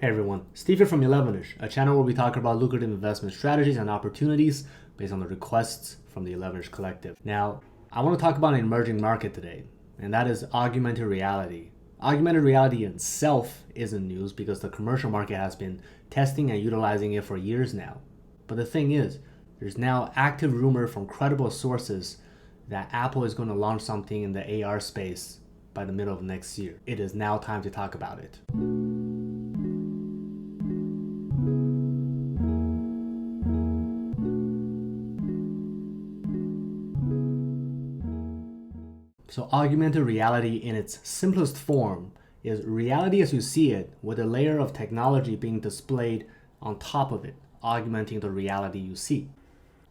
Hey everyone, Steve here from 11ish, a channel where we talk about lucrative investment strategies and opportunities based on the requests from the 11ish collective. Now, I want to talk about an emerging market today, and that is augmented reality. Augmented reality itself isn't news because the commercial market has been testing and utilizing it for years now. But the thing is, there's now active rumor from credible sources that Apple is going to launch something in the AR space by the middle of next year. It is now time to talk about it. So augmented reality in its simplest form is reality as you see it with a layer of technology being displayed on top of it, augmenting the reality you see.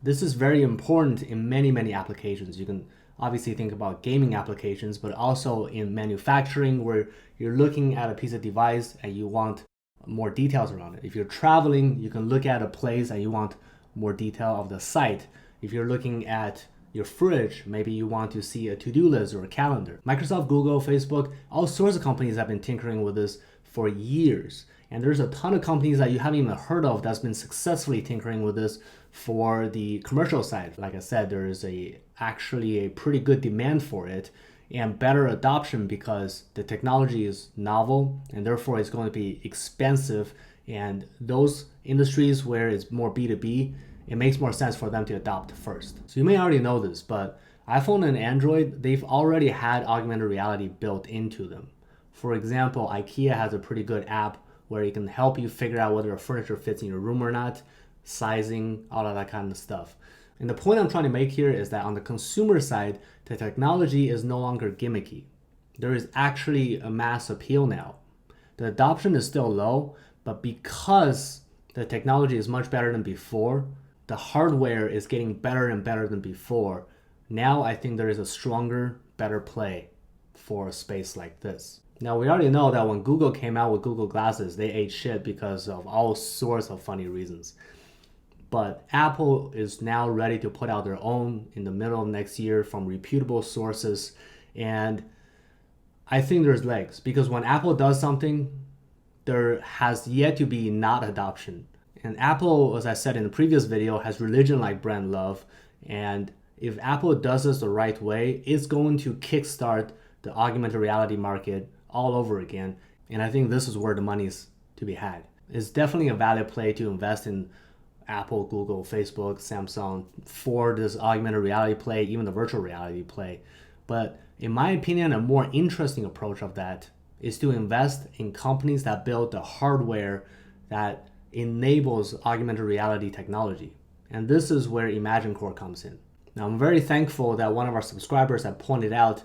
This is very important in many applications. You can obviously think about gaming applications, but also in manufacturing where you're looking at a piece of device and you want more details around it. If you're traveling, you can look at a place and you want more detail of the site. If you're looking at your fridge, maybe you want to see a to-do list or a calendar. Microsoft, Google, Facebook, all sorts of companies have been tinkering with this for years. And there's a ton of companies that you haven't even heard of that's been successfully tinkering with this for the commercial side. Like I said, there is actually a pretty good demand for it and better adoption because the technology is novel and therefore it's going to be expensive. And those industries where it's more B2B, it makes more sense for them to adopt first. So you may already know this, but iPhone and Android, they've already had augmented reality built into them. For example, IKEA has a pretty good app where it can help you figure out whether a furniture fits in your room or not, sizing, all of that kind of stuff. And the point I'm trying to make here is that on the consumer side, the technology is no longer gimmicky. There is actually a mass appeal now. The adoption is still low, but because the technology is much better than before, the hardware is getting better and better than before. Now I think there is a stronger, better play for a space like this. Now we already know that when Google came out with Google Glasses, they ate shit because of all sorts of funny reasons. But Apple is now ready to put out their own in the middle of next year from reputable sources. And I think there's legs because when Apple does something, there has yet to be not adoption. And Apple, as I said in the previous video, has religion like brand love. And if Apple does this the right way, it's going to kickstart the augmented reality market all over again. And I think this is where the money is to be had. It's definitely a valid play to invest in Apple, Google, Facebook, Samsung for this augmented reality play, even the virtual reality play. But in my opinion, a more interesting approach of that is to invest in companies that build the hardware that enables augmented reality technology. And this is where ImagineCore comes in. Now, I'm very thankful that one of our subscribers had pointed out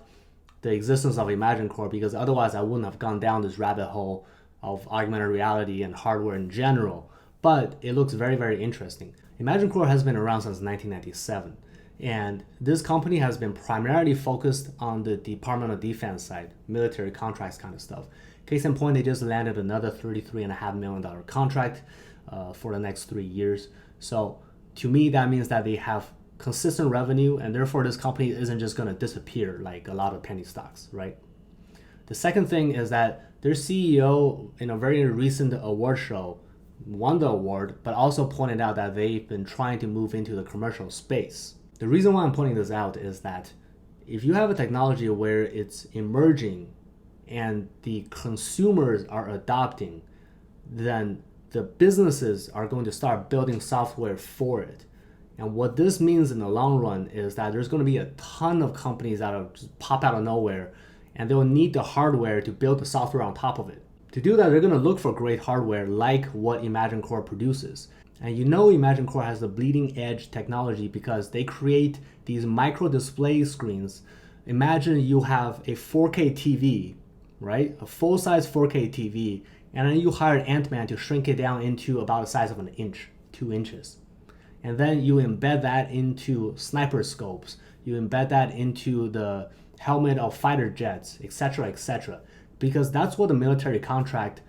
the existence of ImagineCore because otherwise I wouldn't have gone down this rabbit hole of augmented reality and hardware in general. But it looks very interesting. ImagineCore has been around since 1997. And this company has been primarily focused on the Department of Defense side, military contracts kind of stuff. Case in point, they just landed another $33.5 million contract for the next 3 years. So to me, that means that they have consistent revenue and therefore this company isn't just going to disappear like a lot of penny stocks, right? The second thing is that their CEO in a very recent award show won the award, but also pointed out that they've been trying to move into the commercial space. The reason why I'm pointing this out is that if you have a technology where it's emerging and the consumers are adopting, then the businesses are going to start building software for it. And what this means in the long run is that there's going to be a ton of companies that will just pop out of nowhere and they'll need the hardware to build the software on top of it. To do that, they're going to look for great hardware like what ImagineCore produces. And you know ImagineCore has the bleeding edge technology because they create these micro display screens. Imagine you have a 4K TV, right? A full-size 4K TV, and then you hire Ant-Man to shrink it down into about the size of an inch, 2 inches. And then you embed that into sniper scopes. You embed that into the helmet of fighter jets, etc. Because that's what the military contract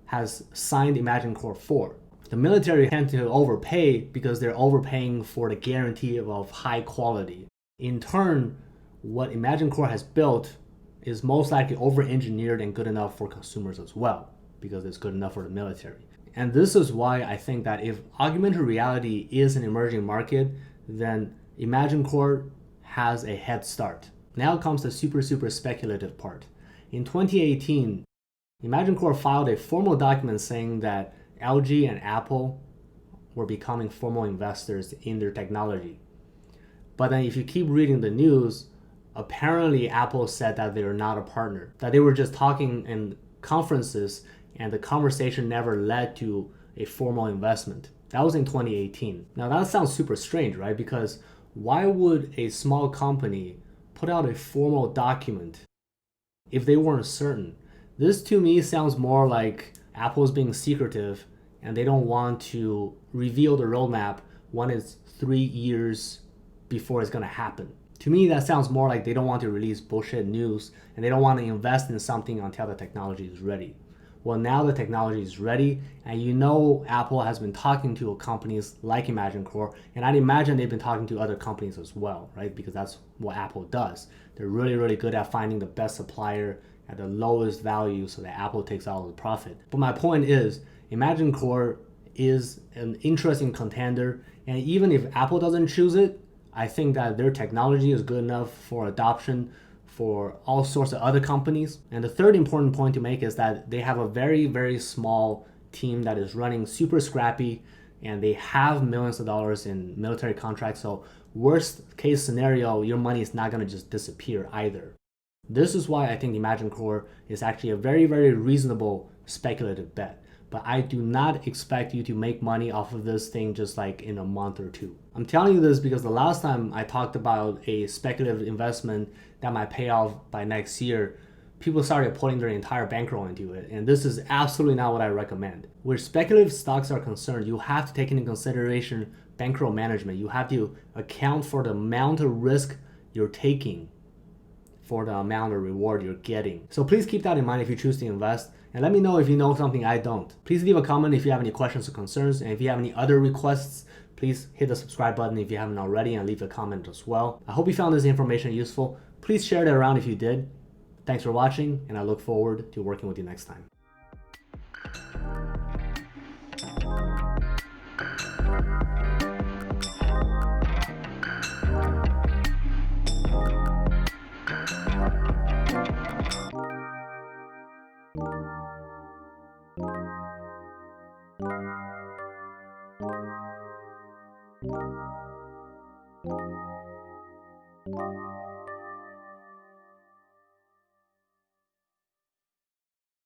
has signed ImagineCore for. The military tend to overpay because they're overpaying for the guarantee of high quality. In turn, what ImagineCore has built is most likely over-engineered and good enough for consumers as well. because it's good enough for the military. And this is why I think that if augmented reality is an emerging market, then EMAN has a head start. Now comes the super speculative part. In 2018, EMAN filed a formal document saying that LG and Apple were becoming formal investors in their technology. But then if you keep reading the news, apparently Apple said that they are not a partner, that they were just talking in conferences and the conversation never led to a formal investment. That was in 2018. Now that sounds super strange, right? Because why would a small company put out a formal document if they weren't certain? This to me sounds more like Apple's being secretive and they don't want to reveal the roadmap when it's 3 years before it's gonna happen. To me, that sounds more like they don't want to release bullshit news and they don't want to invest in something until the technology is ready. Well, now the technology is ready, and you know Apple has been talking to companies like EMAN, and I'd imagine they've been talking to other companies as well, right? Because that's what Apple does. They're really good at finding the best supplier at the lowest value so that Apple takes all of the profit. But my point is, EMAN is an interesting contender, and even if Apple doesn't choose it, I think that their technology is good enough for adoption for all sorts of other companies. And the third important point to make is that they have a very small team that is running super scrappy, and they have millions of dollars in military contracts. So worst case scenario, your money is not going to just disappear either. This is why I think EMAN is actually a very reasonable speculative bet. But I do not expect you to make money off of this thing just like in a month or two. I'm telling you this because the last time I talked about a speculative investment that might pay off by next year, people started putting their entire bankroll into it. And this is absolutely not what I recommend. Where speculative stocks are concerned, you have to take into consideration bankroll management. You have to account for the amount of risk you're taking for the amount of reward you're getting. So please keep that in mind if you choose to invest. And let me know if you know something I don't. Please leave a comment if you have any questions or concerns. And if you have any other requests, please hit the subscribe button if you haven't already and leave a comment as well. I hope you found this information useful. Please share it around if you did. Thanks for watching, and I look forward to working with you next time.